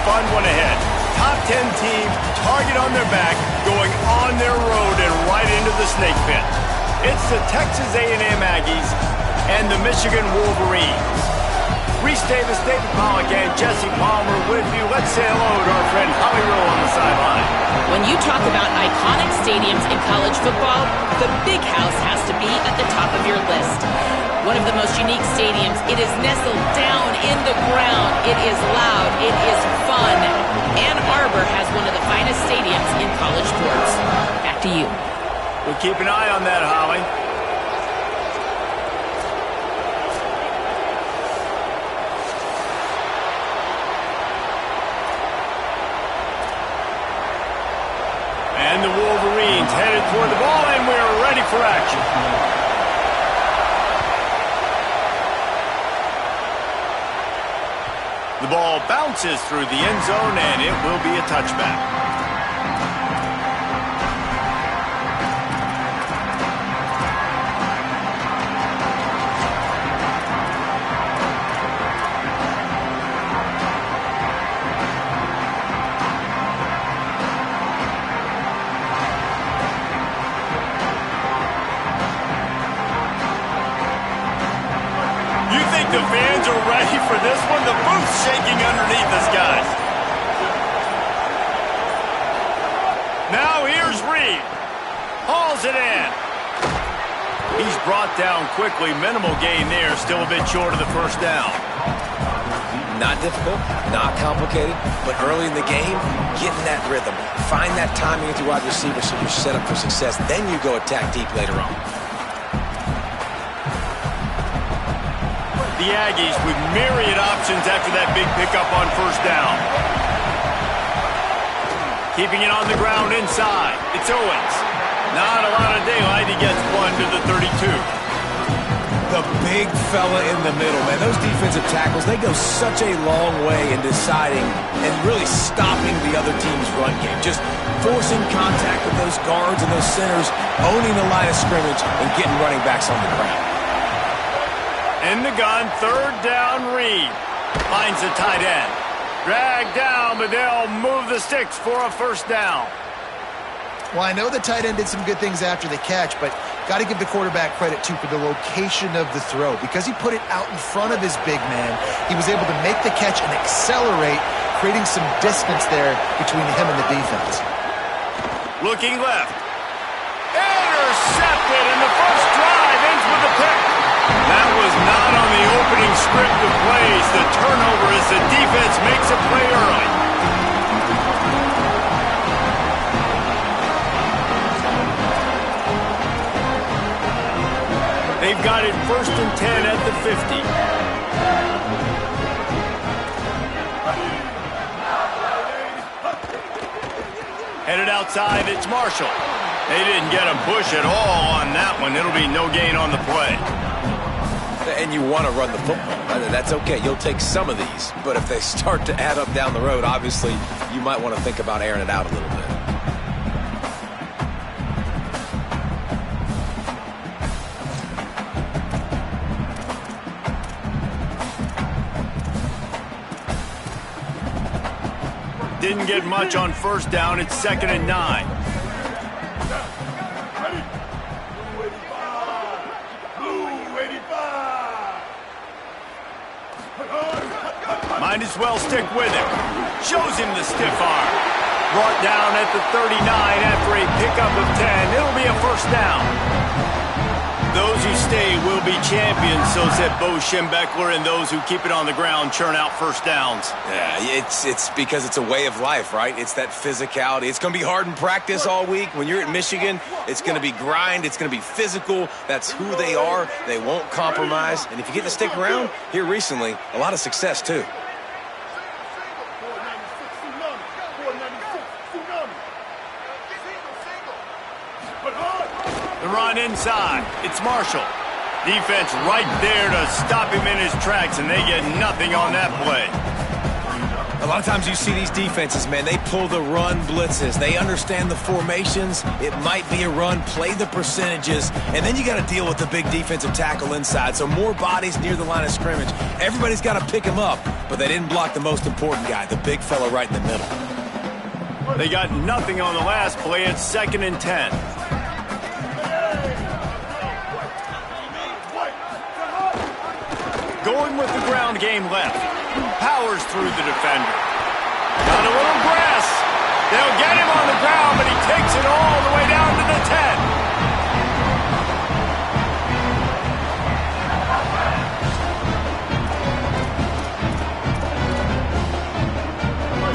fun one ahead. Top 10 team, target on their back, going on their road and right into the snake pit. It's the Texas A&M Aggies and the Michigan Wolverines. Reese Davis, David Pollock, and Jesse Palmer with you. Let's say hello to our friend Holly Rowe on the sideline. When you talk about iconic stadiums in college football, the Big House has to be at the top of your list. One of the most unique stadiums. It is nestled down in the ground. It is loud. It is fun. Ann Arbor has one of the finest stadiums in college sports. Back to you. We'll keep an eye on that, Holly. And the Wolverines headed toward the ball, and we're ready for action. The ball bounces through the end zone, and it will be a touchback. The fans are ready for this one. The booth's shaking underneath us, guys. Now here's Reed. Hauls it in. He's brought down quickly. Minimal gain there. Still a bit short of the first down. Not difficult, not complicated, but early in the game, get in that rhythm. Find that timing with your wide receiver so you're set up for success. Then you go attack deep later on. The Aggies with myriad options after that big pickup on first down. Keeping it on the ground inside. It's Owens. Not a lot of daylight. He gets one to the 32. The big fella in the middle, man. Those defensive tackles, they go such a long way in deciding and really stopping the other team's run game. Just forcing contact with those guards and those centers, owning the line of scrimmage, and getting running backs on the ground. In the gun, third down, Reed. Finds the tight end. Dragged down, but they'll move the sticks for a first down. Well, I know the tight end did some good things after the catch, but got to give the quarterback credit, too, for the location of the throw. Because he put it out in front of his big man, he was able to make the catch and accelerate, creating some distance there between him and the defense. Looking left. Intercepted, and the first drive ends with a pick. That was not on the opening script of plays. The turnover as the defense makes a play early. They've got it 1st and 10 at the 50. Headed outside, it's Marshall. They didn't get a push at all on that one. It'll be no gain on the play. And you want to run the football. That's okay. You'll take some of these. But if they start to add up down the road, obviously, you might want to think about airing it out a little bit. Didn't get much on first down. It's 2nd and 9. Might as well stick with him. Shows him the stiff arm. Brought down at the 39 after a pickup of 10. It'll be a first down. Those who stay will be champions, so said Bo Schembechler, and those who keep it on the ground churn out first downs. Yeah, it's because it's a way of life, right? It's that physicality. It's going to be hard in practice all week. When you're at Michigan, it's going to be grind. It's going to be physical. That's who they are. They won't compromise. And if you get to stick around, here recently, a lot of success, too. The run inside. It's Marshall. Defense right there to stop him in his tracks, and they get nothing on that play. A lot of times you see these defenses, man, they pull the run blitzes. They understand the formations. It might be a run, play the percentages, and then you got to deal with the big defensive tackle inside. So more bodies near the line of scrimmage. Everybody's got to pick him up, but they didn't block the most important guy, the big fella right in the middle. They got nothing on the last play. It's 2nd and 10. Going with the ground game left. Powers through the defender. Got a little grass. They'll get him on the ground, but he takes it all the way down to the 10.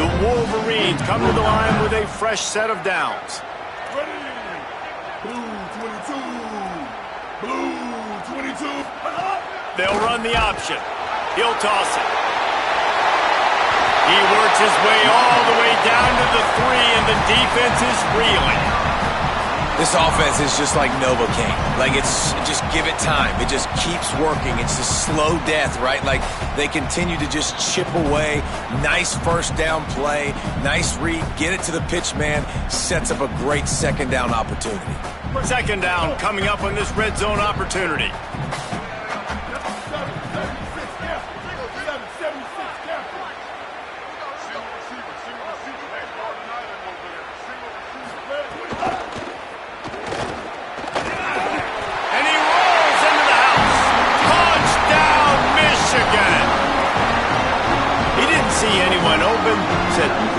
The Wolverines come to the line with a fresh set of downs. Ready. Blue 22. Blue 22. They'll run the option. He'll toss it. He works his way all the way down to the 3, and the defense is reeling. This offense is just like Novocaine. Like, it's just give it time. It just keeps working. It's a slow death, right? Like, they continue to just chip away. Nice first down play. Nice read. Get it to the pitch man. Sets up a great second down opportunity. Second down coming up on this red zone opportunity.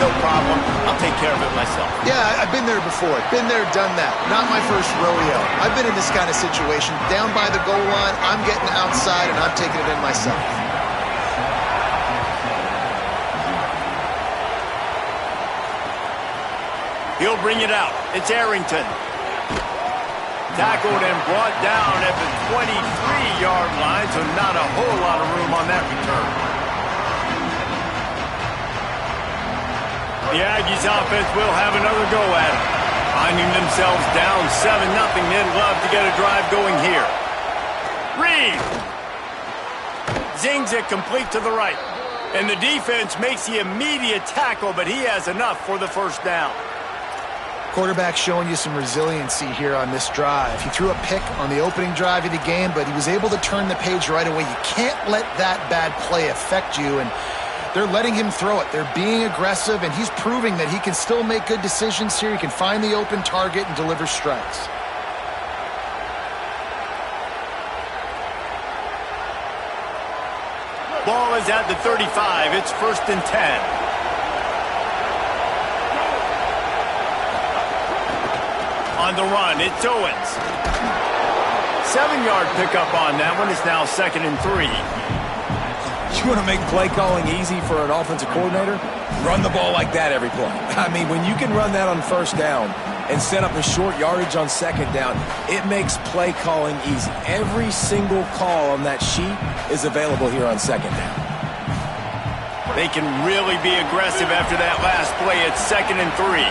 No problem. I'll take care of it myself. Yeah, I've been there before. Been there, done that. Not my first rodeo. I've been in this kind of situation. Down by the goal line, I'm getting outside, and I'm taking it in myself. He'll bring it out. It's Arrington. Tackled and brought down at the 23-yard line, so not a whole lot of room on that return. The Aggies offense will have another go at it. Finding themselves down 7-0, they'd love to get a drive going here. Reed zings it complete to the right. And the defense makes the immediate tackle, but he has enough for the first down. Quarterback showing you some resiliency here on this drive. He threw a pick on the opening drive of the game, but he was able to turn the page right away. You can't let that bad play affect you, and they're letting him throw it. They're being aggressive, and he's proving that he can still make good decisions here. He can find the open target and deliver strikes. Ball is at the 35. It's 1st and 10. On the run, it's Owens. 7-yard pickup on that one. It's now 2nd and 3. You want to make play calling easy for an offensive coordinator? Run the ball like that every play. I mean, when you can run that on first down and set up a short yardage on second down, it makes play calling easy. Every single call on that sheet is available here on second down. They can really be aggressive after that last play. It's 2nd and 3.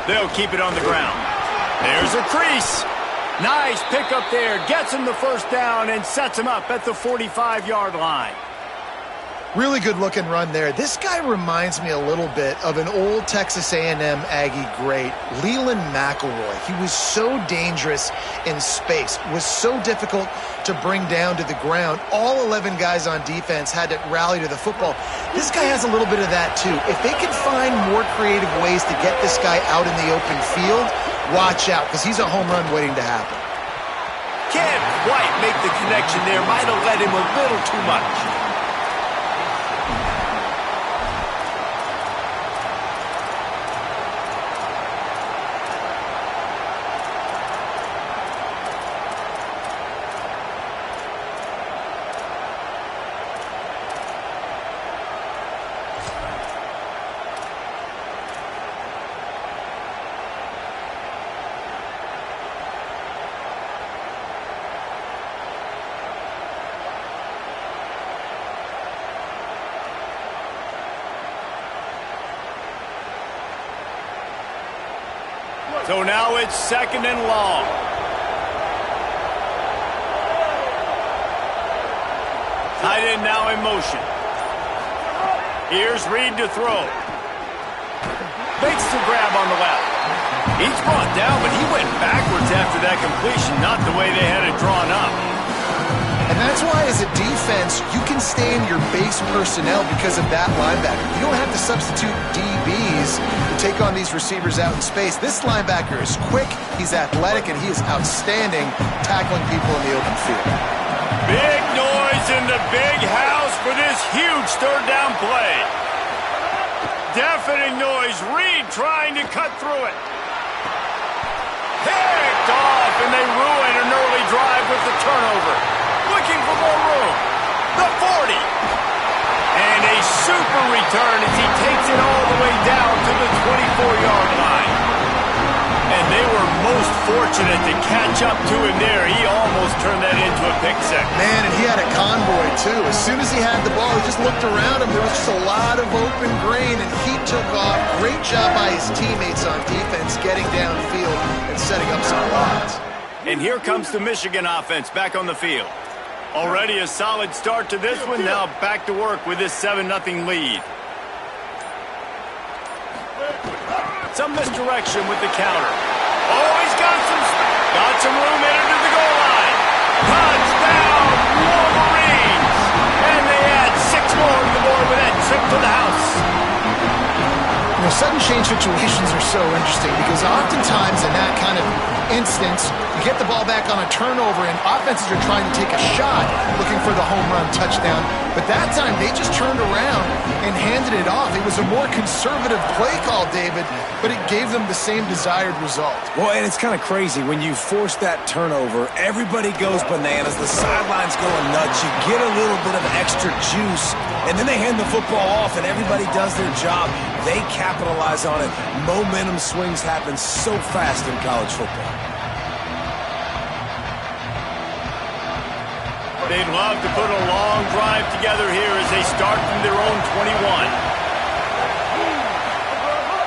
They'll keep it on the ground. There's a crease. Nice pickup there. Gets him the first down and sets him up at the 45-yard line. Really good-looking run there. This guy reminds me a little bit of an old Texas A&M Aggie great, Leland McElroy. He was so dangerous in space, was so difficult to bring down to the ground. All 11 guys on defense had to rally to the football. This guy has a little bit of that, too. If they can find more creative ways to get this guy out in the open field, watch out, because he's a home run waiting to happen. Can't quite make the connection there. Might have led him a little too much. So now it's 2nd and long. Tight end now in motion. Here's Reed to throw. Makes the grab on the left. He's brought down, but he went backwards after that completion, not the way they had it drawn up. And that's why, as a defense, you can stay in your base personnel because of that linebacker. You don't have to substitute DBs to take on these receivers out in space. This linebacker is quick, he's athletic, and he is outstanding tackling people in the open field. Big noise in the big house for this huge 3rd down play. Deafening noise. Reed trying to cut through it. Picked off, and they ruin an early drive with the turnover. Looking for more room. The 40. And a super return as he takes it all the way down to the 24-yard line. And they were most fortunate to catch up to him there. He almost turned that into a pick six. Man, and he had a convoy, too. As soon as he had the ball, he just looked around him. There was just a lot of open green, and he took off. Great job by his teammates on defense, getting downfield and setting up some blocks. And here comes the Michigan offense back on the field. Already a solid start to this one. Now back to work with this 7-0 lead. Some misdirection with the counter. Oh, he's got some room headed to the goal line. Touchdown, Wolverines! And they add 6 more to the board with that trip to the house. You know, sudden change situations are so interesting because oftentimes in that kind of instance, you get the ball back on a turnover and offenses are trying to take a shot looking for the home run touchdown. But that time, they just turned around and handed it off. It was a more conservative play call, David, but it gave them the same desired result. Well, and it's kind of crazy. When you force that turnover, everybody goes bananas. The sideline's going nuts. You get a little bit of extra juice, and then they hand the football off, and everybody does their job. They capitalize on it. Momentum swings happen so fast in college football. They'd love to put a long drive together here as they start from their own 21.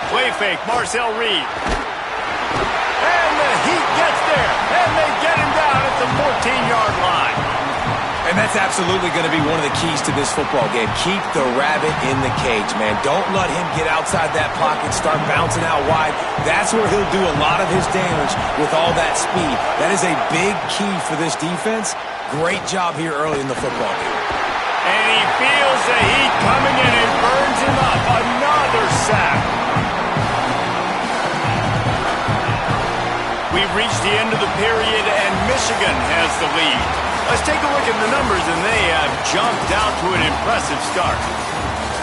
Play fake, Marcel Reed. And the Heat gets there, and they get him down at the 14-yard line. And that's absolutely going to be one of the keys to this football game. Keep the rabbit in the cage, man. Don't let him get outside that pocket, start bouncing out wide. That's where he'll do a lot of his damage with all that speed. That is a big key for this defense. Great job here early in the football game. And he feels the heat coming in and burns him up. Another sack. We've reached the end of the period, and Michigan has the lead. Let's take a look at the numbers, and they have jumped out to an impressive start.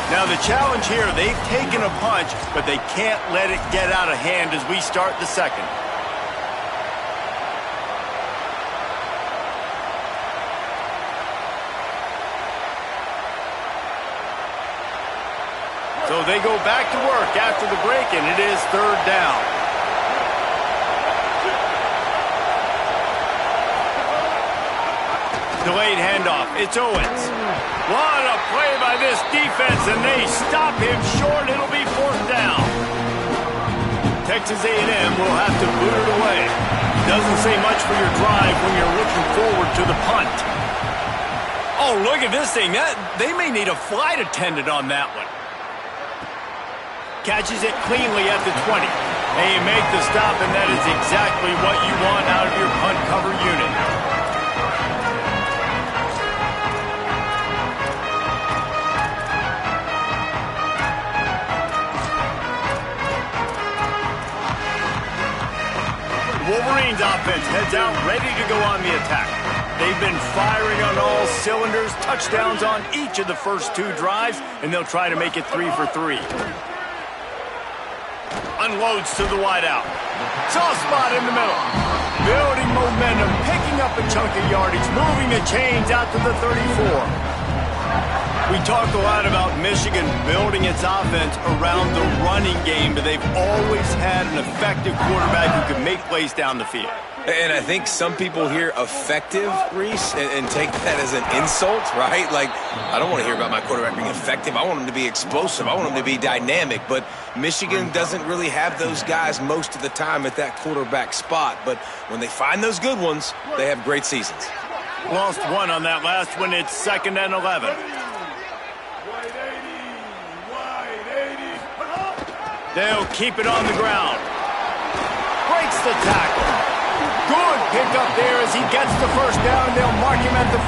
Now, the challenge here, they've taken a punch, but they can't let it get out of hand as we start the second. So they go back to work after the break, and it is 3rd down. Delayed handoff. It's Owens. What a play by this defense, and they stop him short. It'll be 4th down. Texas A&M will have to boot it away. Doesn't say much for your drive when you're looking forward to the punt. Oh, look at this thing. They may need a flight attendant on that one. Catches it cleanly at the 20. And you make the stop, and that is exactly what you want out of your punt cover unit. Wolverines offense heads out ready to go on the attack. They've been firing on all cylinders, touchdowns on each of the first 2 drives, and they'll try to make it 3 for 3. Unloads to the wideout. Soft spot in the middle. Building momentum, picking up a chunk of yardage, moving the chains out to the 34. We talk a lot about Michigan building its offense around the running game, but they've always had an effective quarterback who can make plays down the field. And I think some people hear effective, Reese, and take that as an insult, right? Like, I don't want to hear about my quarterback being effective. I want him to be explosive. I want him to be dynamic. But Michigan doesn't really have those guys most of the time at that quarterback spot. But when they find those good ones, they have great seasons. Lost one on that last one. It's 2nd and 11. They'll keep it on the ground. Breaks the tackle. Good pickup there as he gets the first down. They'll mark him at the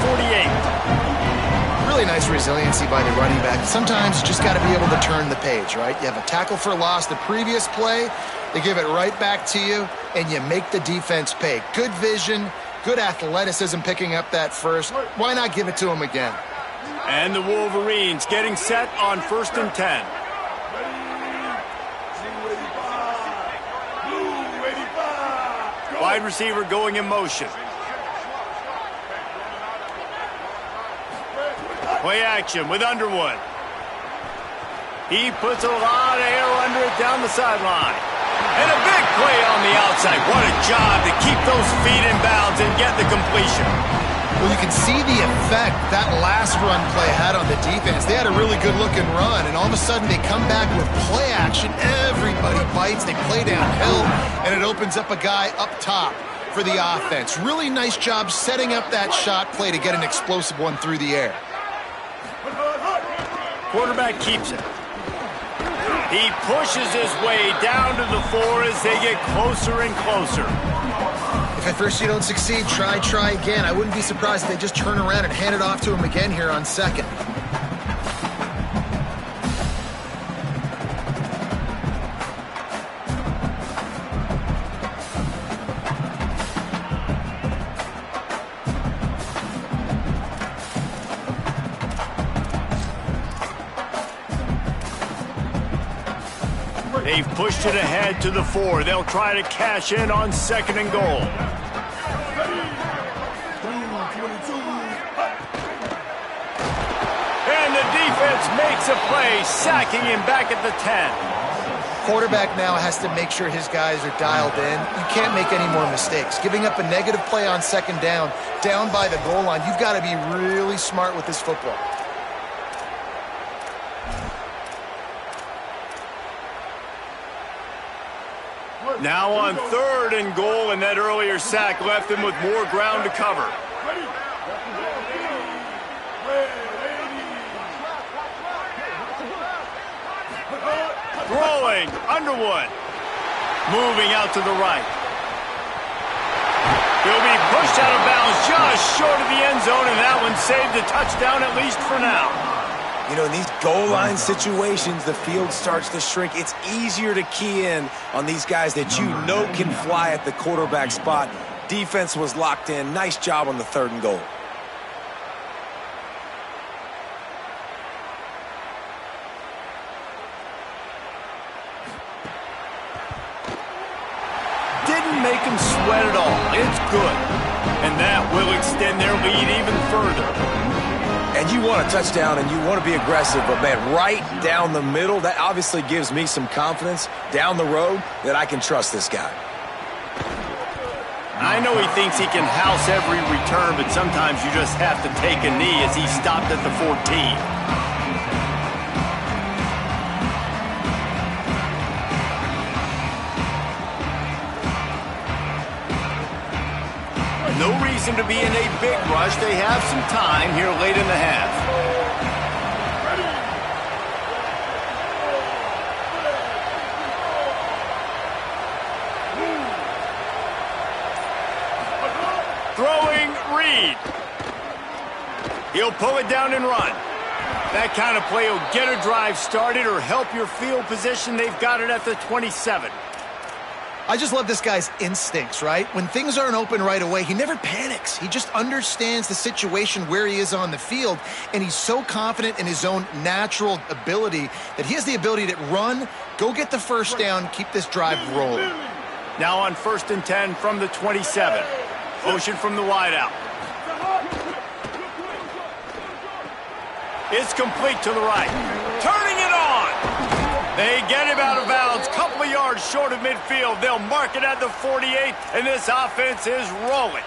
48. Really nice resiliency by the running back. Sometimes you just got to be able to turn the page, right? You have a tackle for loss the previous play. They give it right back to you, and you make the defense pay. Good vision, good athleticism picking up that first. Why not give it to him again? And the Wolverines getting set on 1st and 10. Wide receiver going in motion. Play action with Underwood. He puts a lot of air under it down the sideline. And a big play on the outside. What a job to keep those feet in bounds and get the completion. Well, you can see the effect that last run play had on the defense. They had a really good-looking run, and all of a sudden they come back with play action. Everybody bites. They play downhill, and it opens up a guy up top for the offense. Really nice job setting up that shot play to get an explosive one through the air. Quarterback keeps it. He pushes his way down to the 4 as they get closer and closer. If at first you don't succeed, try again. I wouldn't be surprised if they just turn around and hand it off to him again here on 2nd. They've pushed it ahead to the 4. They'll try to cash in on 2nd and goal. And the defense makes a play, sacking him back at the 10. Quarterback now has to make sure his guys are dialed in. You can't make any more mistakes. Giving up a negative play on 2nd down by the goal line, you've got to be really smart with this football. Now on 3rd and goal, and that earlier sack left him with more ground to cover. Throwing, Underwood. Moving out to the right. He'll be pushed out of bounds just short of the end zone, and that one saved a touchdown at least for now. You know, in these goal line situations, the field starts to shrink. It's easier to key in on these guys that you know can fly at the quarterback spot. Defense was locked in. Nice job on the 3rd and goal. Didn't make him sweat at all. It's good. And that will extend their lead even further. And you want a touchdown and you want to be aggressive, but man, right down the middle, that obviously gives me some confidence down the road that I can trust this guy. I know he thinks he can house every return, but sometimes you just have to take a knee as he stopped at the 14. No reason to be in a big rush. They have some time here late in the half. Throwing, Reed. He'll pull it down and run. That kind of play will get a drive started or help your field position. They've got it at the 27. I just love this guy's instincts, right? When things aren't open right away, he never panics. He just understands the situation where he is on the field, and he's so confident in his own natural ability that he has the ability to run, go get the first down, keep this drive rolling. Now on 1st and 10 from the 27. Motion from the wideout. It's complete to the right. Turning it on. They get him out of bounds, couple of yards short of midfield. They'll mark it at the 48, and this offense is rolling.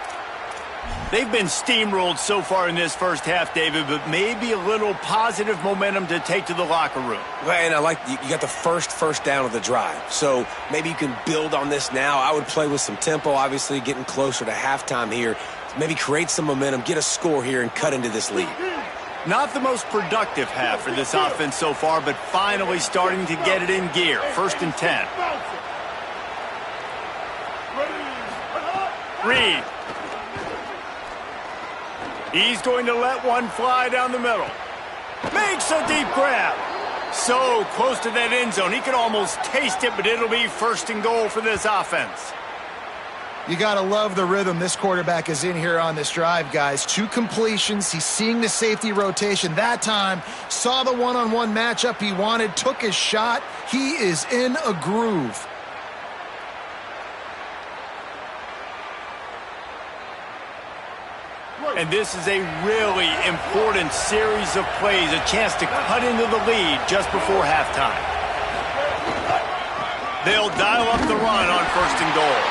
They've been steamrolled so far in this first half, David, but maybe a little positive momentum to take to the locker room. Well, and I like you got the first down of the drive, so maybe you can build on this now. I would play with some tempo, obviously getting closer to halftime here. Maybe create some momentum, get a score here, and cut into this lead. Not the most productive half for this offense so far, but finally starting to get it in gear. 1st and 10. Reed. He's going to let one fly down the middle. Makes a deep grab. So close to that end zone. He could almost taste it, but it'll be 1st and goal for this offense. You got to love the rhythm this quarterback is in here on this drive, guys. 2 completions. He's seeing the safety rotation. That time, saw the one-on-one matchup he wanted, took his shot. He is in a groove. And this is a really important series of plays, a chance to cut into the lead just before halftime. They'll dial up the run on 1st and goal.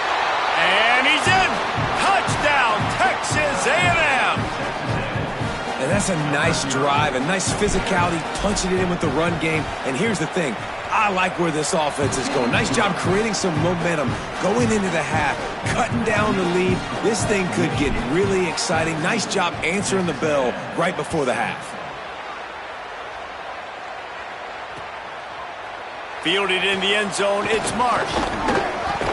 And he's in! Touchdown, Texas A&M! And that's a nice drive, a nice physicality, punching it in with the run game. And here's the thing. I like where this offense is going. Nice job creating some momentum, going into the half, cutting down the lead. This thing could get really exciting. Nice job answering the bell right before the half. Fielded in the end zone, it's Marsh.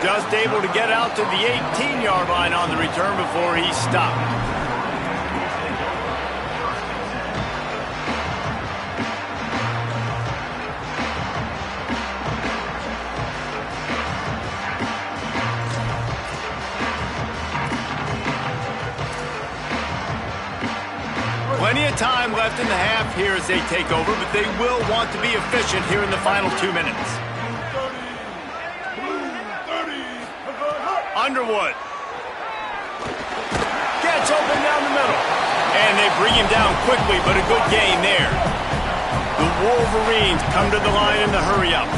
Just able to get out to the 18-yard line on the return before he stopped. Plenty of time left in the half here as they take over, but they will want to be efficient here in the final 2 minutes. Underwood. Gets open down the middle. And they bring him down quickly, but a good gain there. The Wolverines come to the line in the hurry-up.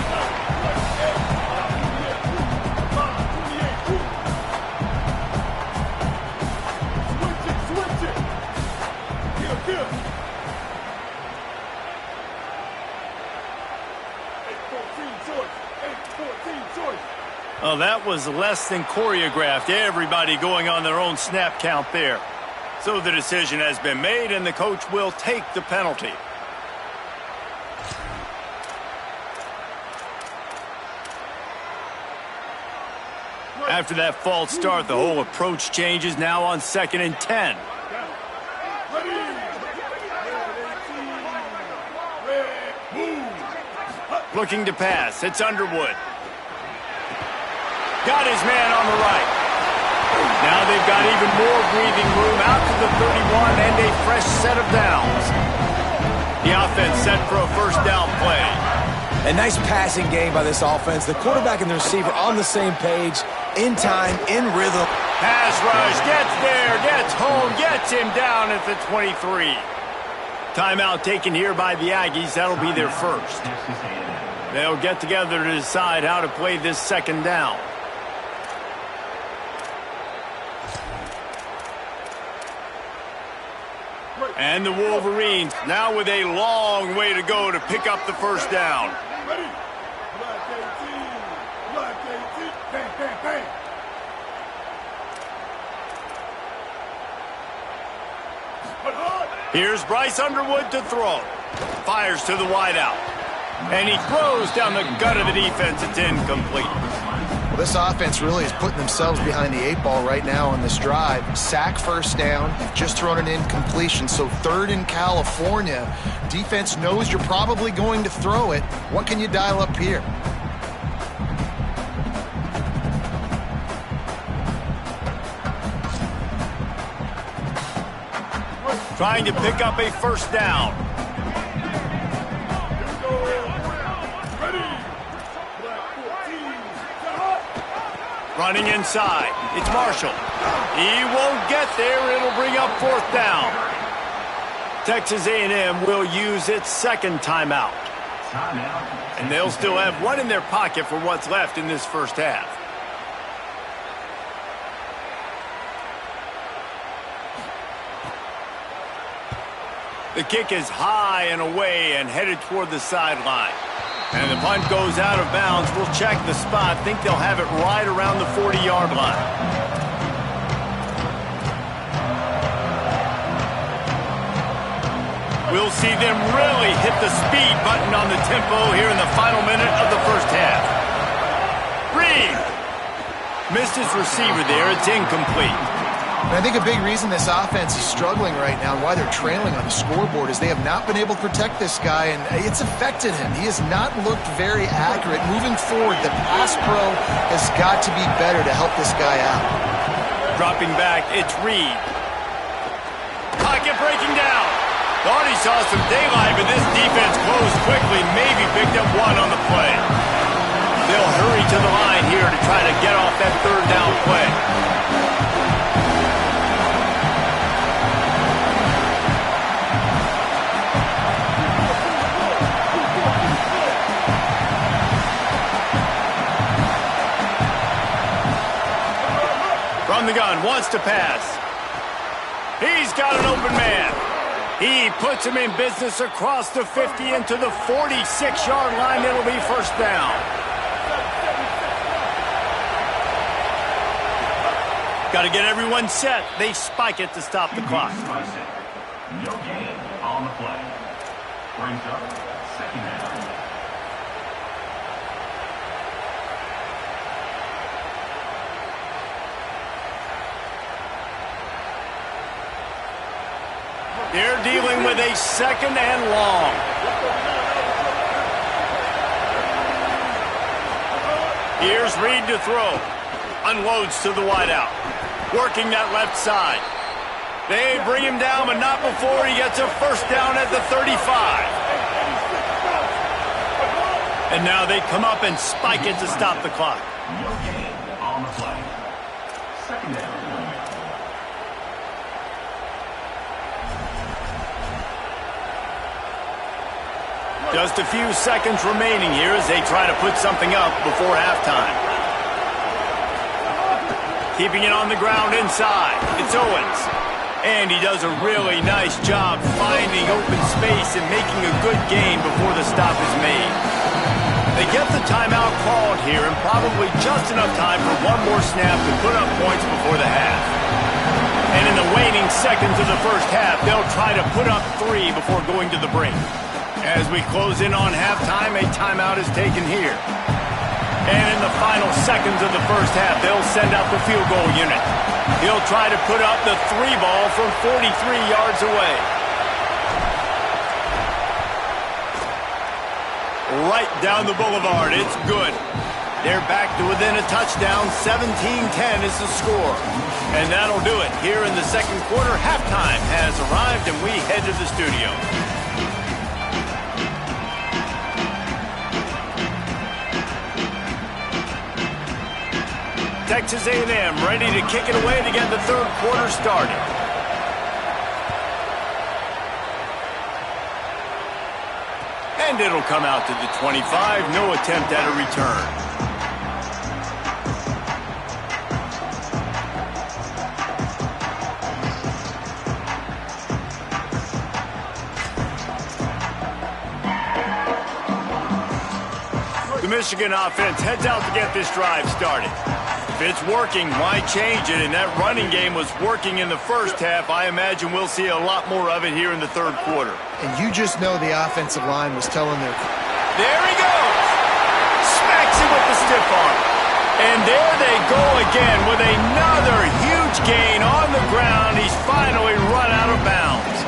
Oh, that was less than choreographed. Everybody going on their own snap count there. So the decision has been made, and the coach will take the penalty. After that false start, the whole approach changes now on 2nd and 10. Looking to pass. It's Underwood. Got his man on the right. Now they've got even more breathing room out to the 31 and a fresh set of downs. The offense set for a 1st down play. A nice passing game by this offense. The quarterback and the receiver on the same page, in time, in rhythm. Pass rush, gets there, gets home, gets him down at the 23. Timeout taken here by the Aggies. That'll be their 1st. They'll get together to decide how to play this 2nd down. And the Wolverines now with a long way to go to pick up the 1st down. Here's Bryce Underwood to throw. Fires to the wideout. And he throws down the gut of the defense. It's incomplete. Well, this offense really is putting themselves behind the 8 ball right now on this drive. Sack, 1st down. You've just thrown an incompletion. So 3rd in California. Defense knows you're probably going to throw it. What can you dial up here? Trying to pick up a 1st down. Running inside. It's Marshall. He won't get there. It'll bring up 4th down. Texas A&M will use its second timeout. And they'll still have one in their pocket for what's left in this first half. The kick is high and away and headed toward the sideline. And the punt goes out of bounds. We'll check the spot. Think they'll have it right around the 40-yard line. We'll see them really hit the speed button on the tempo here in the final minute of the first half. Reed missed his receiver there. It's incomplete. And I think a big reason this offense is struggling right now and why they're trailing on the scoreboard is they have not been able to protect this guy, and it's affected him. He has not looked very accurate. Moving forward, the pass pro has got to be better to help this guy out. Dropping back, it's Reed. Pocket breaking down. Thought he saw some daylight, but this defense closed quickly, maybe picked up one on the play. They'll hurry to the line here to try to get off that third down play. From the gun, wants to pass. He's got an open man. He puts him in business across the 50 into the 46-yard line. It'll be first down. Got to get everyone set. They spike it to stop the clock. No gain on the play. Brings up second down. They're dealing with a second and long. Here's Reed to throw. Unloads to the wideout. Working that left side. They bring him down, but not before he gets a first down at the 35. And now they come up and spike it to stop the clock. No gain on the play. Second down. Just a few seconds remaining here as they try to put something up before halftime. Keeping it on the ground inside. It's Owens. And he does a really nice job finding open space and making a good gain before the stop is made. They get the timeout called here and probably just enough time for one more snap to put up points before the half. And in the waning seconds of the first half, they'll try to put up 3 before going to the break. As we close in on halftime, a timeout is taken here. And in the final seconds of the first half, they'll send out the field goal unit. He'll try to put up the 3 ball from 43 yards away. Right down the boulevard, it's good. They're back to within a touchdown. 17-10 is the score. And that'll do it. Here in the second quarter, halftime has arrived, and we head to the studio. Texas A&M ready to kick it away to get the third quarter started. And it'll come out to the 25. No attempt at a return. The Michigan offense heads out to get this drive started. If it's working, why change it? And that running game was working in the first half. I imagine we'll see a lot more of it here in the third quarter. And you just know the offensive line was telling their... There he goes! Smacks it with the stiff arm. And there they go again with another huge gain on the ground. He's finally run out of bounds.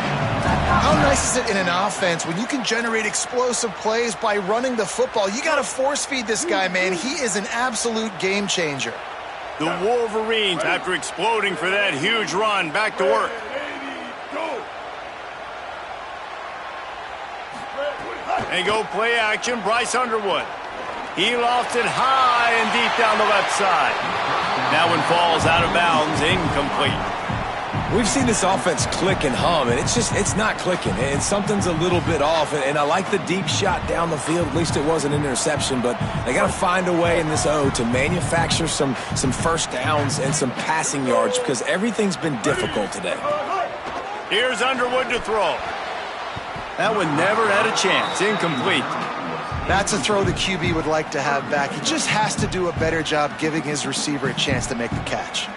How nice is it in an offense when you can generate explosive plays by running the football? You got to force feed this guy, man. He is an absolute game changer. The Wolverines, after exploding for that huge run, back to work. They go play action. Bryce Underwood. He lofts it high and deep down the left side. That one falls out of bounds, incomplete. We've seen this offense click and hum, and it's not clicking. And something's a little bit off. And I like the deep shot down the field. At least it wasn't an interception. But they got to find a way in this O to manufacture some first downs and some passing yards because everything's been difficult today. Here's Underwood to throw. That one never had a chance. Incomplete. That's a throw the QB would like to have back. He just has to do a better job giving his receiver a chance to make the catch.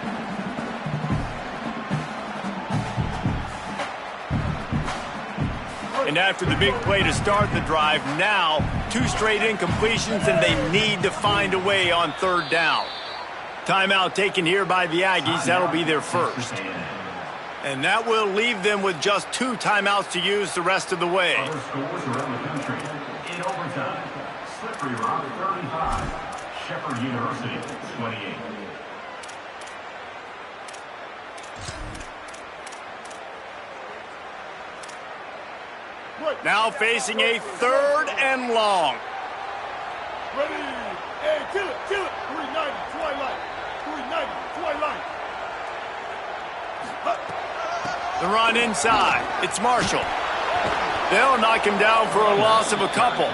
And after the big play to start the drive, now 2 straight incompletions, and they need to find a way on 3rd down. Timeout taken here by the Aggies. That'll be their first. And that will leave them with just 2 timeouts to use the rest of the way. Other scores around the country. In overtime, Slippery Rock 35, Shepherd University 28. Now facing a 3rd and long. Ready? Hey, kill it, kill it. 390, Twilight. 390, Twilight. The run inside. It's Marshall. They'll knock him down for a loss of a couple.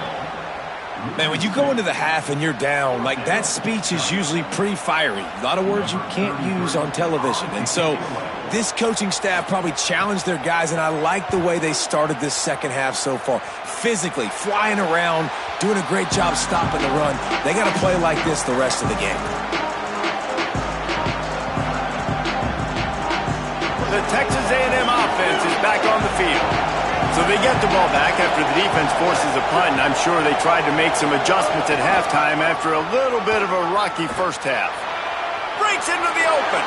Man, when you go into the half and you're down, like that speech is usually pretty fiery. A lot of words you can't use on television. And so this coaching staff probably challenged their guys, and I like the way they started this second half so far. Physically, flying around, doing a great job stopping the run. They got to play like this the rest of the game. The Texas A&M offense is back on the field. So they get the ball back after the defense forces a punt, and I'm sure they tried to make some adjustments at halftime after a little bit of a rocky first half. Breaks into the open.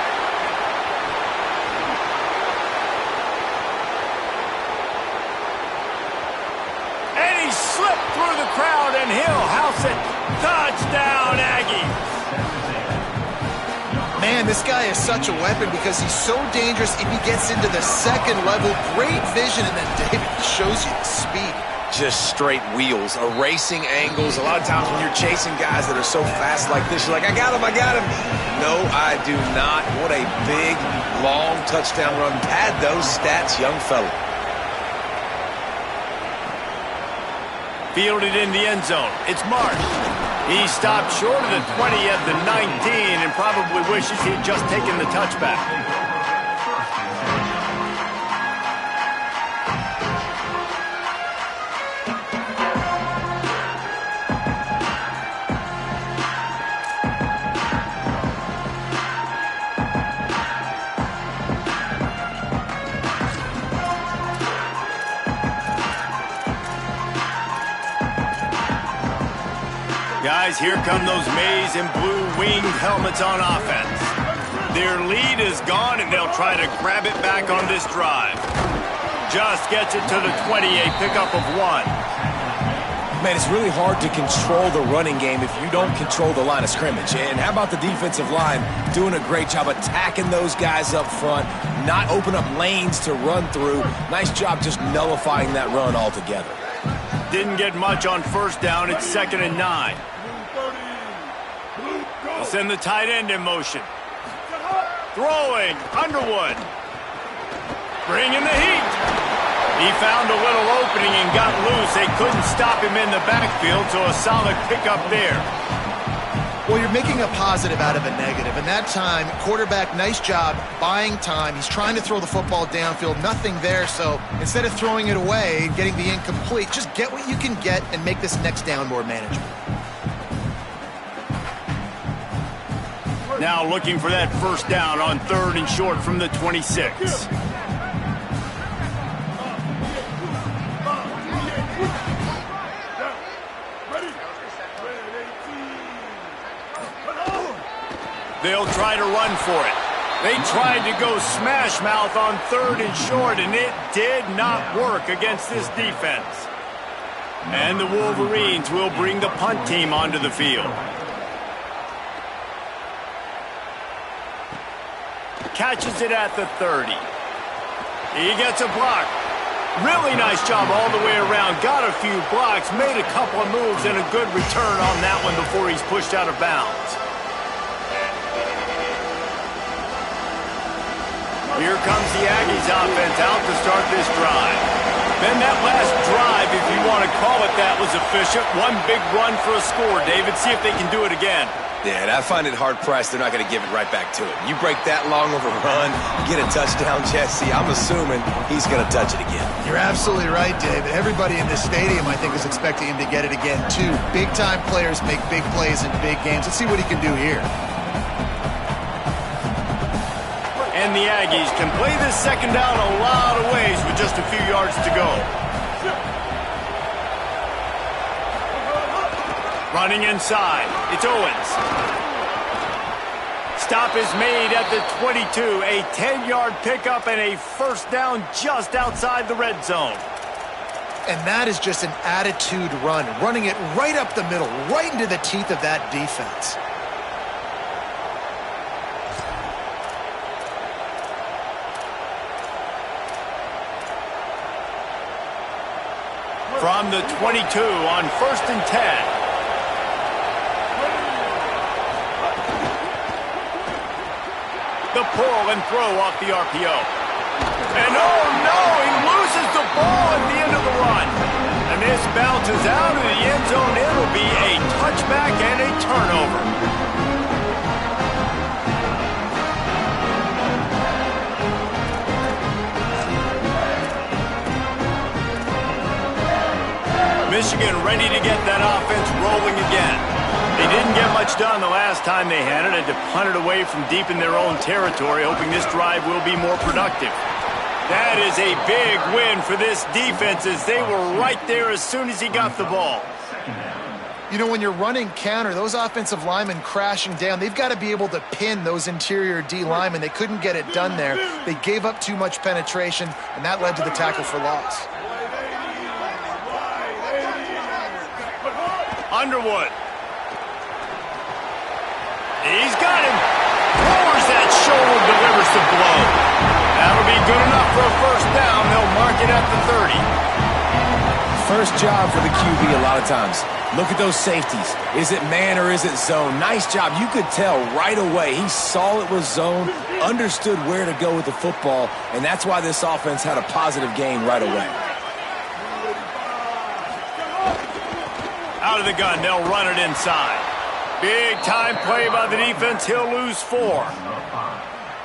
And he slipped through the crowd, and he'll house it. Touchdown, Aggies. Man, this guy is such a weapon because he's so dangerous if he gets into the second level. Great vision, and then David shows you the speed. Just straight wheels, erasing angles. A lot of times when you're chasing guys that are so fast like this, you're like, I got him, I got him. No, I do not. What a big, long touchdown run. Pad those stats, young fella. Fielded in the end zone. It's Marsh. He stopped short of the 20 at the 19 and probably wishes he'd just taken the touchback. Guys, here come those maize and blue winged helmets on offense. Their lead is gone, and they'll try to grab it back on this drive. Just gets it to the 20, a pickup of 1. Man, it's really hard to control the running game if you don't control the line of scrimmage. And how about the defensive line doing a great job attacking those guys up front, not open up lanes to run through. Nice job just nullifying that run altogether. Didn't get much on first down. It's 2nd and 9. They'll send the tight end in motion. Throwing, Underwood. Bringing the heat. He found a little opening and got loose. They couldn't stop him in the backfield, so a solid pickup there. Well, you're making a positive out of a negative. And that time, quarterback, nice job buying time. He's trying to throw the football downfield. Nothing there, so instead of throwing it away and getting the incomplete, just get what you can get and make this next down more manageable. Now looking for that first down on 3rd and short from the 26. They'll try to run for it. They tried to go smash mouth on 3rd and short, and it did not work against this defense. And the Wolverines will bring the punt team onto the field. Catches it at the 30. He gets a block. Really nice job all the way around. Got a few blocks, made a couple of moves, and a good return on that one before he's pushed out of bounds. Here comes the Aggies offense out to start this drive. Then that last drive, if you want to call it that, was efficient. One big run for a score, David. See if they can do it again. Yeah, and I find it hard-pressed they're not going to give it right back to him. You break that long of a run, you get a touchdown, Jesse, I'm assuming he's going to touch it again. You're absolutely right, David. Everybody in this stadium, I think, is expecting him to get it again, too. Big-time players make big plays in big games. Let's see what he can do here. And the Aggies can play this second down a lot of ways with just a few yards to go. Running inside, it's Owens. Stop is made at the 22, a 10-yard pickup and a first down just outside the red zone. And that is just an attitude run, running it right up the middle, right into the teeth of that defense. From the 22 on 1st and 10. The pull and throw off the RPO. And oh no, he loses the ball at the end of the run. And this bounces out of the end zone. It'll be a touchback and a turnover. Michigan ready to get that offense rolling again. They didn't get much done the last time they had it. Had to punt it away from deep in their own territory, hoping this drive will be more productive. That is a big win for this defense as they were right there as soon as he got the ball. You know, when you're running counter, those offensive linemen crashing down, they've got to be able to pin those interior D linemen. They couldn't get it done there. They gave up too much penetration, and that led to the tackle for loss. Underwood. He's got him. Lowers that shoulder, delivers the blow. That'll be good enough for a first down. They'll mark it at the 30. First job for the QB a lot of times. Look at those safeties. Is it man or is it zone? Nice job. You could tell right away. He saw it was zone, understood where to go with the football, and that's why this offense had a positive gain right away. Out of the gun, they'll run it inside. Big time play by the defense. He'll lose 4.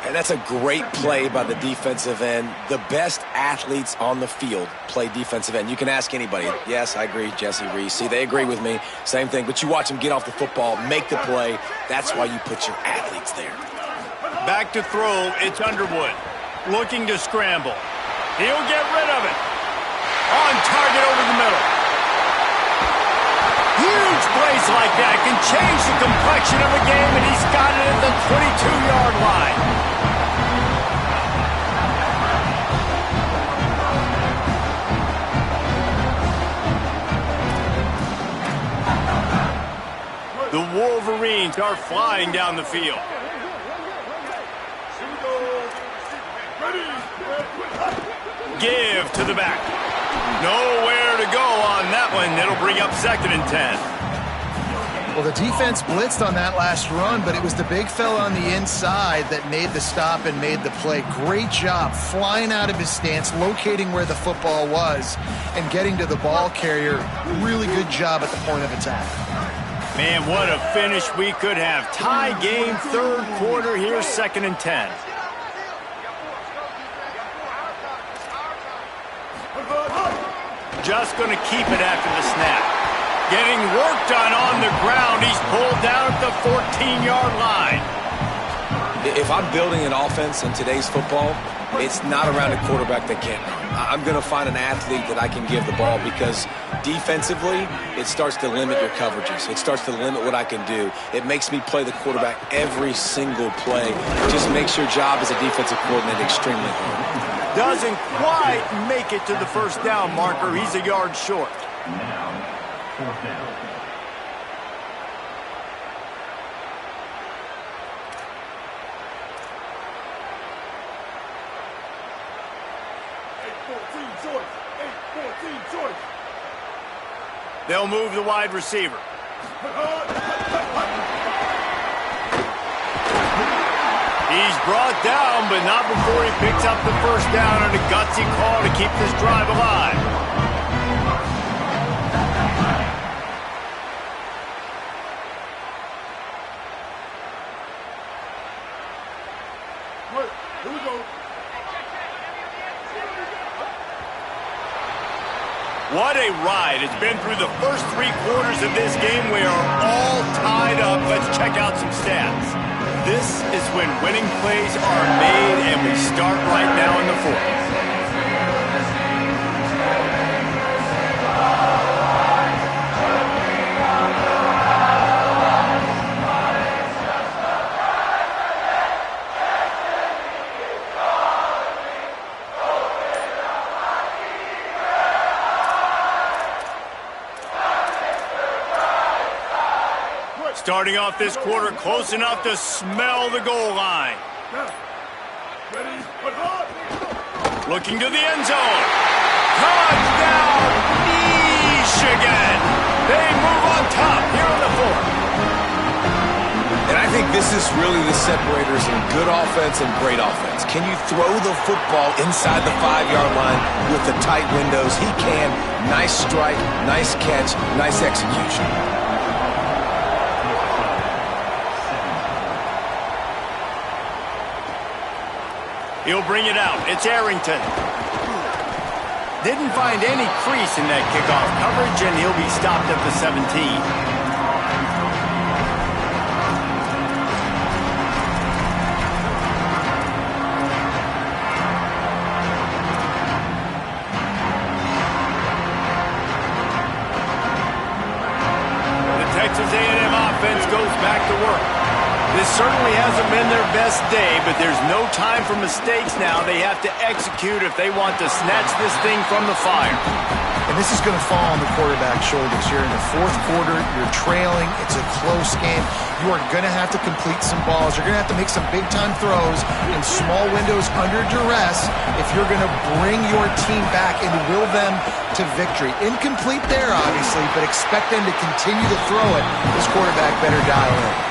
And that's a great play by the defensive end. The best athletes on the field play defensive end. You can ask anybody. Yes, I agree, Jesse Reese. See, they agree with me. Same thing. But you watch them get off the football, make the play. That's why you put your athletes there. Back to throw. It's Underwood. Looking to scramble. He'll get rid of it. On target over the middle. Huge plays like that can change the complexion of a game, and he's got it at the 22-yard line. The Wolverines are flying down the field. Give to the back. Nowhere to go on that one. It'll bring up 2nd and 10. Well, the defense blitzed on that last run, but it was the big fella on the inside that made the stop and made the play. Great job flying out of his stance, locating where the football was, and getting to the ball carrier. Really good job at the point of attack. Man, what a finish we could have. Tie game, 3rd quarter here, 2nd and 10. Just going to keep it after the snap. Getting work done on the ground. He's pulled down at the 14-yard line. If I'm building an offense in today's football, it's not around a quarterback that can't run. I'm going to find an athlete that I can give the ball because defensively, it starts to limit your coverages. It starts to limit what I can do. It makes me play the quarterback every single play. It just makes your job as a defensive coordinator extremely hard. Doesn't quite make it to the first down marker. He's a yard short. Now, 4th down. They'll move the wide receiver. He He's brought down, but not before he picks up the first down on a gutsy call to keep this drive alive. Right, here we go. What a ride. It's been through the first 3 quarters of this game. We are all tied up. Let's check out some stats. This is when winning plays are made, and we start right now in the 4th. Starting off this quarter close enough to smell the goal line. Ready, go. Looking to the end zone. Touchdown, Michigan. They move on top here on the 4th. And I think this is really the separators in good offense and great offense. Can you throw the football inside the 5-yard line with the tight windows? He can. Nice strike, nice catch, nice execution. He'll bring it out. It's Arrington. Didn't find any crease in that kickoff coverage, and he'll be stopped at the 17. The Texas A&M offense goes back to work. This certainly hasn't been their best day, but there's no time for mistakes now. They have to execute if they want to snatch this thing from the fire. And this is going to fall on the quarterback's shoulders. You're in the 4th quarter. You're trailing. It's a close game. You are going to have to complete some balls. You're going to have to make some big-time throws in small windows under duress if you're going to bring your team back and will them to victory. Incomplete there, obviously, but expect them to continue to throw it. This quarterback better dial in.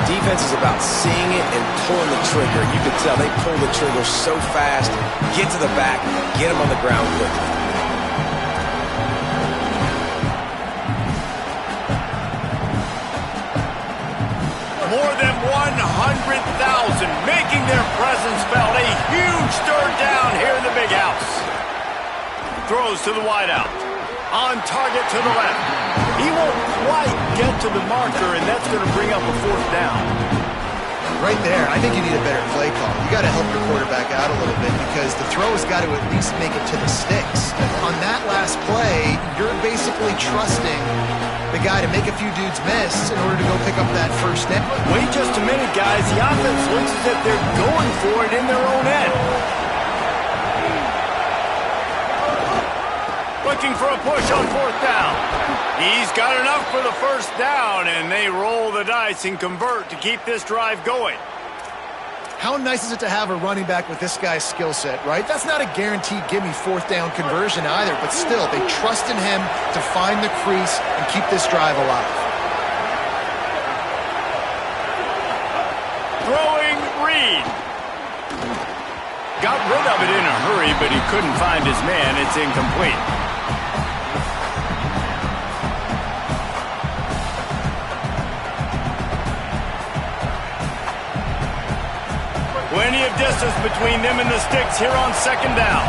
Defense is about seeing it and pulling the trigger. You can tell they pull the trigger so fast. Get to the back, get him on the ground quickly. More than 100,000 making their presence felt. A huge 3rd down here in the big house. Throws to the wideout. On target to the left. He won't quite get to the marker, and that's going to bring up a 4th down. Right there, I think you need a better play call. You got to help your quarterback out a little bit because the throw has got to at least make it to the sticks. On that last play, you're basically trusting the guy to make a few dudes miss in order to go pick up that 1st down. Wait just a minute, guys. The offense looks as if they're going for it in their own end. Looking for a push on 4th down. He's got enough for the 1st down, and they roll the dice and convert to keep this drive going. How nice is it to have a running back with this guy's skill set, right? That's not a guaranteed gimme 4th down conversion either, but still, they trust in him to find the crease and keep this drive alive. Throwing Reed. Got rid of it in a hurry, but he couldn't find his man. It's incomplete. Plenty of distance between them and the sticks here on 2nd down.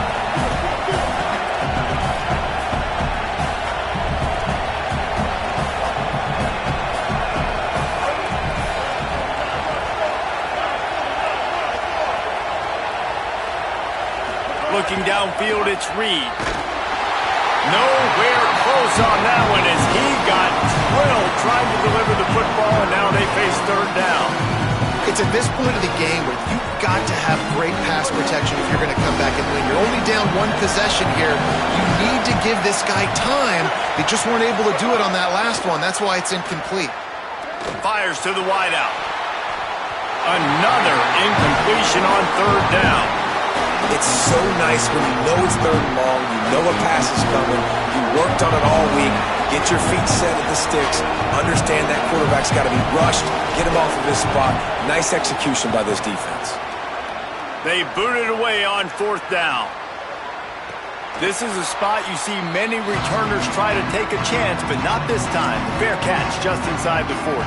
Looking downfield, it's Reed. Nowhere close on that one as he got drilled trying to deliver the football, and now they face 3rd down. It's at this point of the game where you've got to have great pass protection if you're going to come back and win. You're only down 1 possession here. You need to give this guy time. They just weren't able to do it on that last one. That's why it's incomplete. Fires to the wideout. Another incompletion on 3rd down. It's so nice when you know it's third and long, you know a pass is coming, you worked on it all week, get your feet set at the sticks, understand that quarterback's got to be rushed, get him off of his spot. Nice execution by this defense. They booted away on fourth down. This is a spot you see many returners try to take a chance, but not this time. Fair catch just inside the 40.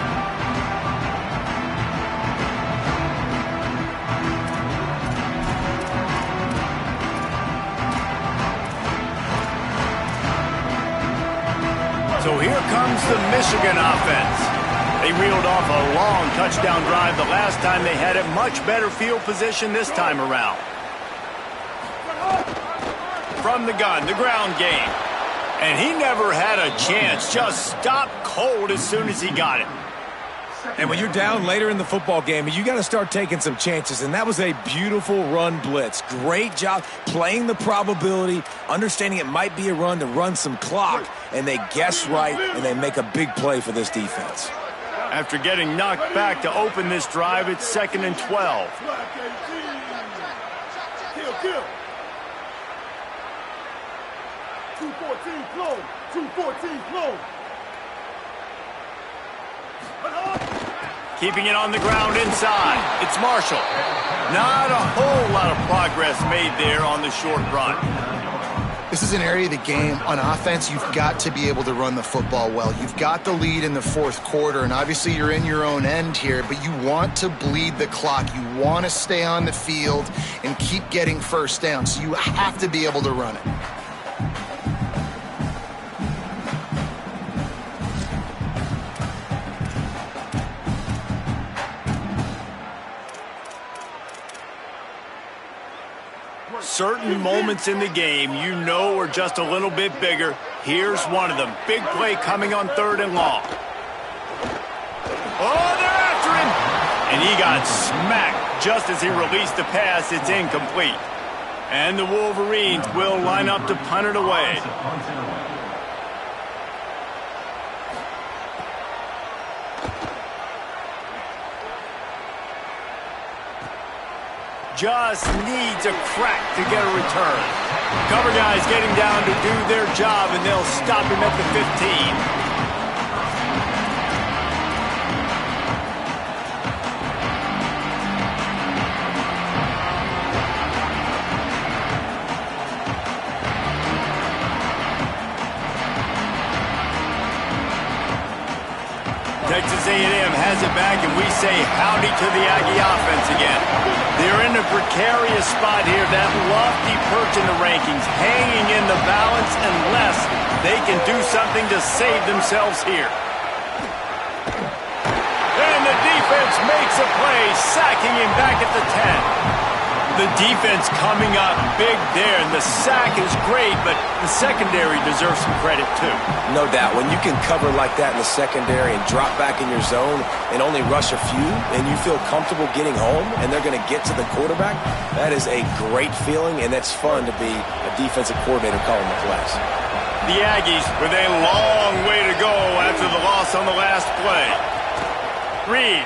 So here comes the Michigan offense. They reeled off a long touchdown drive the last time they had it. Much better field position this time around. From the gun, the ground game. And he never had a chance. Just stopped cold as soon as he got it. And when you're down later in the football game, you got to start taking some chances. And that was a beautiful run blitz. Great job playing the probability, understanding it might be a run to run some clock. And they guess right, and they make a big play for this defense. After getting knocked back to open this drive, it's 2nd and 12. Kill. 214 close. 214 close. Keeping it on the ground inside. It's Marshall. Not a whole lot of progress made there on the short run. This is an area of the game on offense you've got to be able to run the football well. You've got the lead in the fourth quarter, and obviously you're in your own end here, but you want to bleed the clock. You want to stay on the field and keep getting first down, so you have to be able to run it. Certain moments in the game you know are just a little bit bigger. Here's one of them. Big play coming on 3rd and long. Oh, they're after him! And he got smacked just as he released the pass. It's incomplete. And the Wolverines will line up to punt it away. Just needs a crack to get a return. Cover guys getting down to do their job, and they'll stop him at the 15. Texas A&M has it back, and we say howdy to the Aggie offense again. They're in a precarious spot here, that lofty perch in the rankings, hanging in the balance unless they can do something to save themselves here. And the defense makes a play, sacking him back at the 10. The defense coming up big there, and the sack is great, but the secondary deserves some credit too. No doubt. When you can cover like that in the secondary and drop back in your zone and only rush a few, and you feel comfortable getting home and they're going to get to the quarterback, that is a great feeling, and that's fun to be a defensive coordinator calling the plays. The Aggies with a long way to go after the loss on the last play. Reed.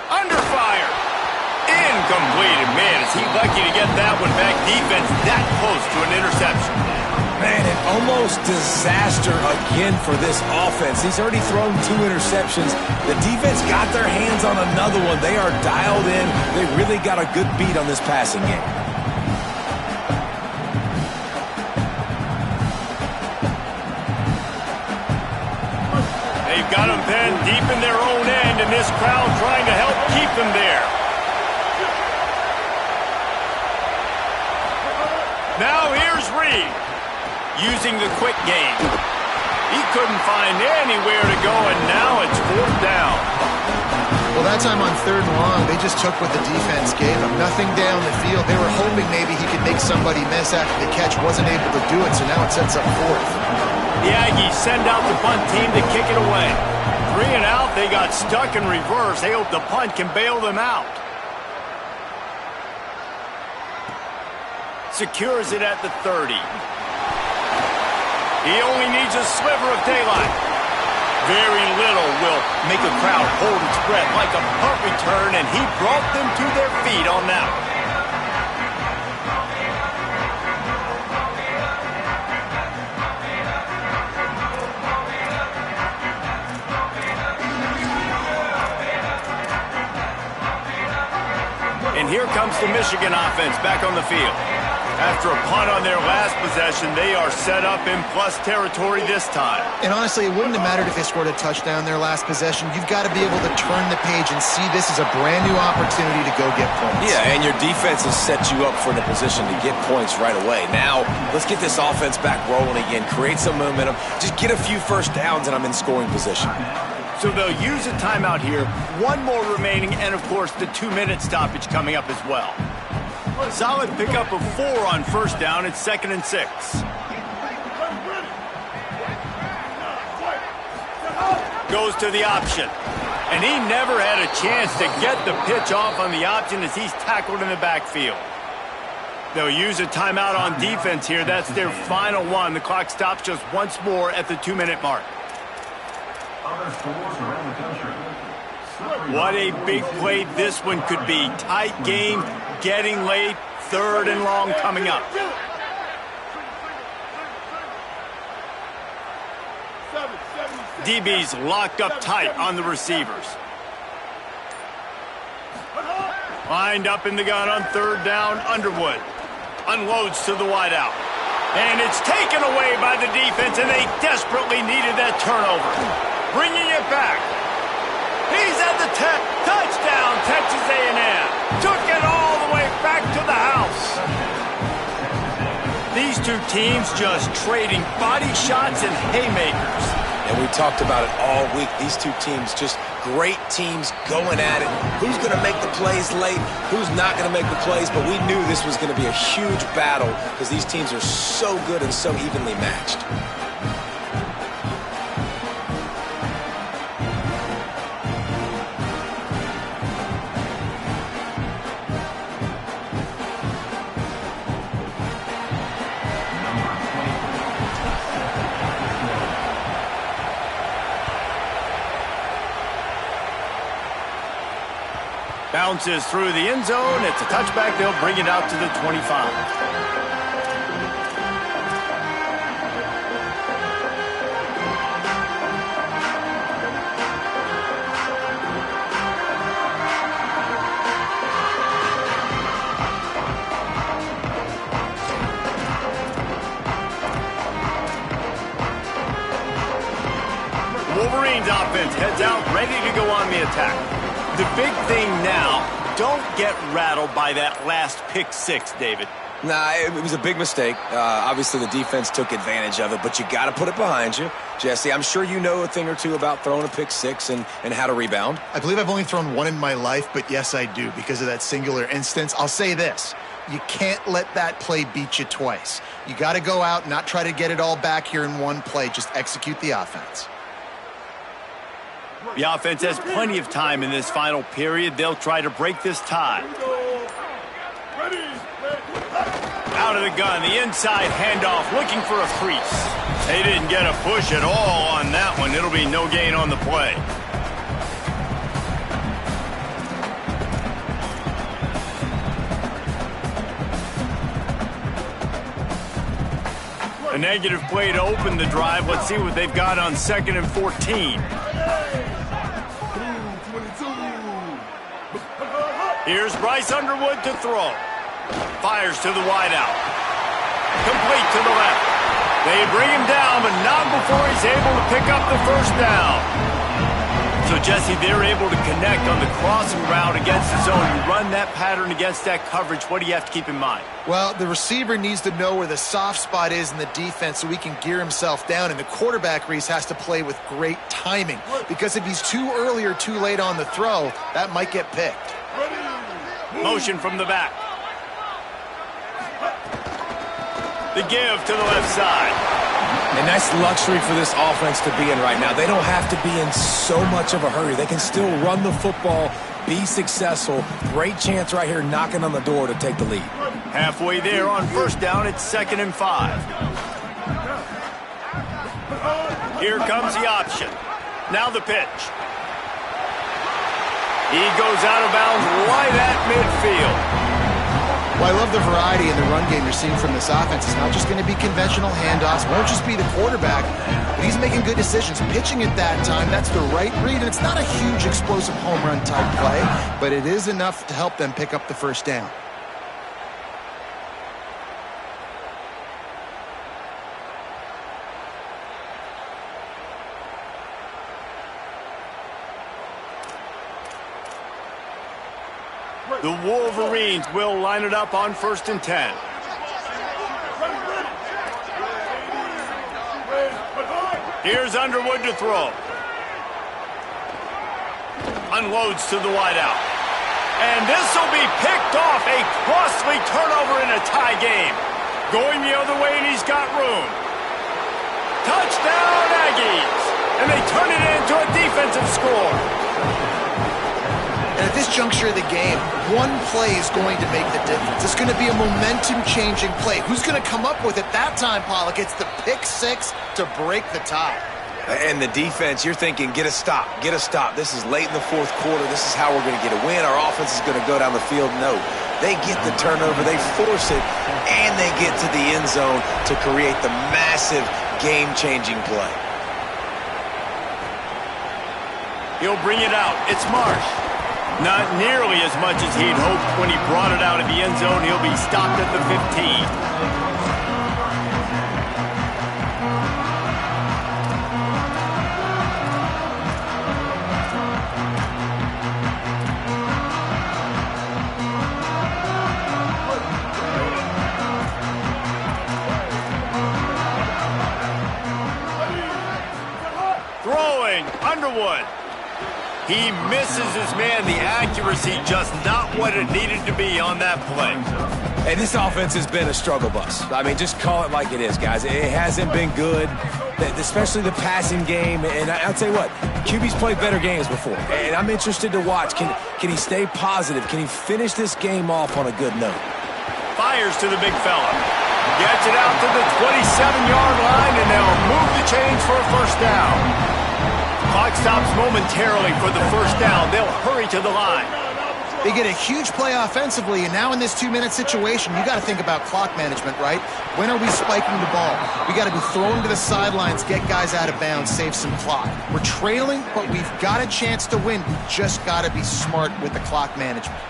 Under fire. Incomplete. And man, is he lucky to get that one back. Defense that close to an interception. Man, an almost disaster again for this offense. He's already thrown 2 interceptions. The defense got their hands on another one. They are dialed in. They really got a good beat on this passing game. They've got them pinned deep in their own end, and this crowd trying to help keep them there. Now here's Reed, using the quick game. He couldn't find anywhere to go, and now it's 4th down. Well, that time on 3rd and long, they just took what the defense gave them. Nothing down the field. They were hoping maybe he could make somebody miss after the catch. Wasn't able to do it, so now it sets up 4th. The Aggies send out the punt team to kick it away. 3 and out, they got stuck in reverse. They hope the punt can bail them out. Secures it at the 30. He only needs a sliver of daylight. Very little will make a crowd hold its breath like a punt return, and he brought them to their feet on that one. And here comes the Michigan offense back on the field. After a punt on their last possession, they are set up in plus territory this time. And honestly, it wouldn't have mattered if they scored a touchdown their last possession. You've got to be able to turn the page and see this as a brand new opportunity to go get points. Yeah, and your defense has set you up for the position to get points right away. Now, let's get this offense back rolling again, create some momentum, just get a few first downs, and I'm in scoring position. So they'll use a timeout here, one more remaining, and of course the 2-minute stoppage coming up as well. Solid pickup of 4 on first down. It's 2nd and 6. Goes to the option. And he never had a chance to get the pitch off on the option as he's tackled in the backfield. They'll use a timeout on defense here. That's their final one. The clock stops just once more at the 2-minute mark. Other scores around the country. What a big play this one could be. Tight game, getting late, 3rd and long coming up. DB's locked up tight on the receivers. Lined up in the gun on 3rd down, Underwood. Unloads to the wideout. And it's taken away by the defense, and they desperately needed that turnover. Bringing it back. He's at the 10. Touchdown, Texas A&M. Took it all the way back to the house. These two teams just trading body shots and haymakers. And we talked about it all week. These two teams, just great teams going at it. Who's going to make the plays late? Who's not going to make the plays? But we knew this was going to be a huge battle because these teams are so good and so evenly matched. Bounces through the end zone. It's a touchback. They'll bring it out to the 25. Wolverines offense heads out, ready to go on the attack. The big thing now, don't get rattled by that last pick 6, David. Nah, it was a big mistake. Obviously, the defense took advantage of it, but you got to put it behind you. Jesse, I'm sure you know a thing or two about throwing a pick 6 and how to rebound. I believe I've only thrown one in my life, but yes, I do because of that singular instance. I'll say this. You can't let that play beat you twice. You got to go out and not try to get it all back here in one play. Just execute the offense. The offense has plenty of time in this final period. They'll try to break this tie. Out of the gun, the inside handoff, looking for a crease. They didn't get a push at all on that one. It'll be no gain on the play. A negative play to open the drive. Let's see what they've got on 2nd and 14. Here's Bryce Underwood to throw. Fires to the wideout. Complete to the left. They bring him down, but not before he's able to pick up the first down. So, Jesse, they're able to connect on the crossing route against the zone. You run that pattern against that coverage. What do you have to keep in mind? Well, the receiver needs to know where the soft spot is in the defense so he can gear himself down, and the quarterback, Reese, has to play with great timing because if he's too early or too late on the throw, that might get picked. Motion from the back. The give to the left side. And that's luxury for this offense to be in right now. They don't have to be in so much of a hurry. They can still run the football, be successful. Great chance right here knocking on the door to take the lead. Halfway there on first down, it's 2nd and 5. Here comes the option. Now the pitch. He goes out of bounds right at midfield. Well, Well, I love the variety in the run game you're seeing from this offense. It's not just going to be conventional handoffs, won't just be the quarterback, but he's making good decisions. Pitching at that time, that's the right read, and it's not a huge explosive home run type play, but it is enough to help them pick up the first down. The Wolverines will line it up on 1st and 10. Here's Underwood to throw. Unloads to the wideout. And this will be picked off. A costly turnover in a tie game. Going the other way, and he's got room. Touchdown, Aggies! And they turn it into a defensive score. And at this juncture of the game, one play is going to make the difference. It's going to be a momentum-changing play. Who's going to come up with it that time, Pollock? It's the pick six to break the tie. And the defense, you're thinking, get a stop, get a stop. This is late in the fourth quarter. This is how we're going to get a win. Our offense is going to go down the field. No, they get the turnover, they force it, and they get to the end zone to create the massive game-changing play. He'll bring it out. It's Marsh. Not nearly as much as he'd hoped when he brought it out of the end zone. He'll be stopped at the 15. Throwing, Underwood. He misses his man. The accuracy just not what it needed to be on that play. Hey, this offense has been a struggle bus. I mean, just call it like it is, guys. It hasn't been good, especially the passing game. And I'll tell you what, QB's played better games before. And I'm interested to watch. Can he stay positive? Can he finish this game off on a good note? Fires to the big fella. Gets it out to the 27-yard line, and they'll move the chains for a first down. Clock stops momentarily for the first down. They'll hurry to the line. They get a huge play offensively, and now in this 2-minute situation, you got to think about clock management, right? When are we spiking the ball? We got to be throwing to the sidelines, get guys out of bounds, save some clock. We're trailing, but we've got a chance to win. We just got to be smart with the clock management.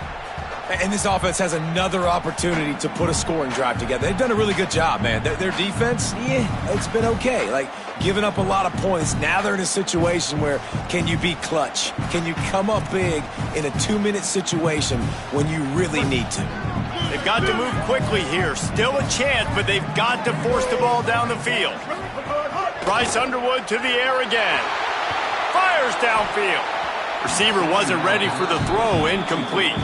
And this offense has another opportunity to put a scoring drive together. They've done a really good job, man. Their defense, it's been okay. Like, giving up a lot of points. Now they're in a situation where can you be clutch? Can you come up big in a 2-minute situation when you really need to? They've got to move quickly here. Still a chance, but they've got to force the ball down the field. Bryce Underwood to the air again. Fires downfield. Receiver wasn't ready for the throw. Incomplete.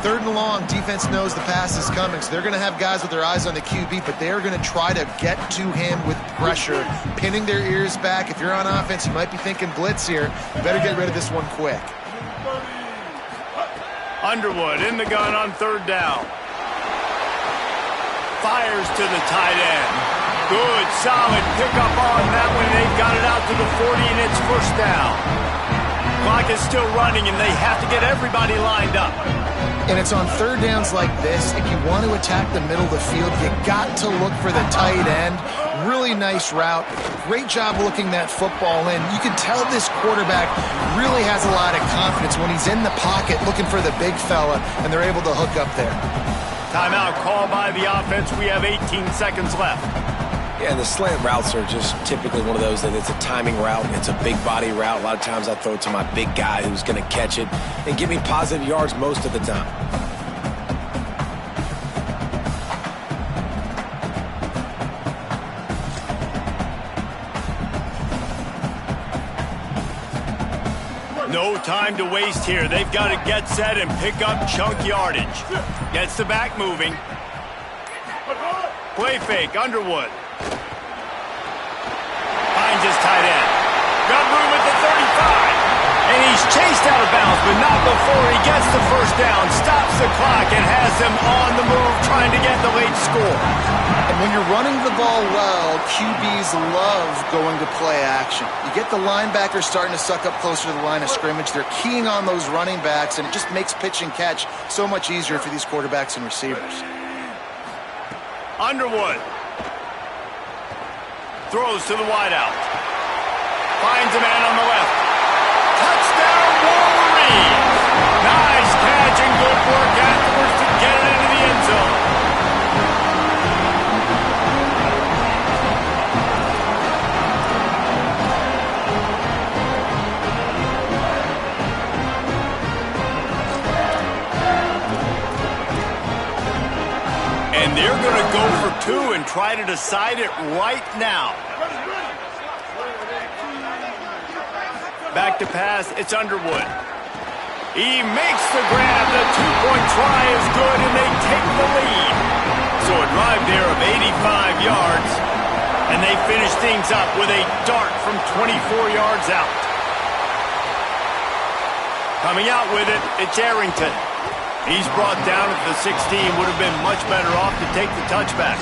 3rd and long, defense knows the pass is coming, so they're going to have guys with their eyes on the QB, but they're going to try to get to him with pressure, pinning their ears back. If you're on offense, you might be thinking blitz here. You better get rid of this one quick. Underwood in the gun on 3rd down. Fires to the tight end. Good, solid pickup on that one. They've got it out to the 40, and it's first down. Clock is still running, and they have to get everybody lined up. And it's on 3rd downs like this. If you want to attack the middle of the field, you got to look for the tight end. Really nice route. Great job looking that football in. You can tell this quarterback really has a lot of confidence when he's in the pocket looking for the big fella, and they're able to hook up there. Timeout call by the offense. We have 18 seconds left. Yeah, the slant routes are just typically one of those that it's a timing route. It's a big body route. A lot of times I throw it to my big guy who's going to catch it and give me positive yards most of the time. No time to waste here. They've got to get set and pick up chunk yardage. Gets the back moving. Play fake, Underwood. Finds his tight end. Got room at the 35. And he's chased out of bounds, but not before he gets the first down. Stops the clock and has has them on the move trying to get the late score. And when you're running the ball well, QBs love going to play action. You get the linebackers starting to suck up closer to the line of scrimmage. They're keying on those running backs, and it just makes pitch and catch so much easier for these quarterbacks and receivers. Underwood throws to the wideout. Finds a man on the left. Touchdown, Wolverine! Nice catch and good work afterwards to get it into the end zone. And they're going to go for two and try to decide it right now. Back to pass, it's Underwood. He makes the grab. The two-point try is good, and they take the lead. So a drive there of 85 yards, and they finish things up with a dart from 24 yards out. Coming out with it, it's Arrington. He's brought down at the 16. Would have been much better off to take the touchback.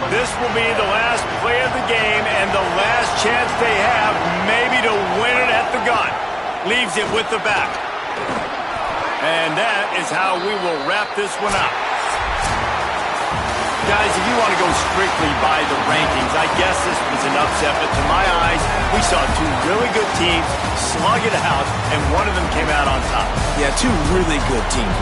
This will be the last play of the game and the last chance they have maybe to win it at the gun. Leaves it with the back. And that is how we will wrap this one up. Guys, if you want to go strictly by the rankings, I guess this was an upset, but to my eyes, we saw two really good teams slug it out, and one of them came out on top. Yeah, two really good teams.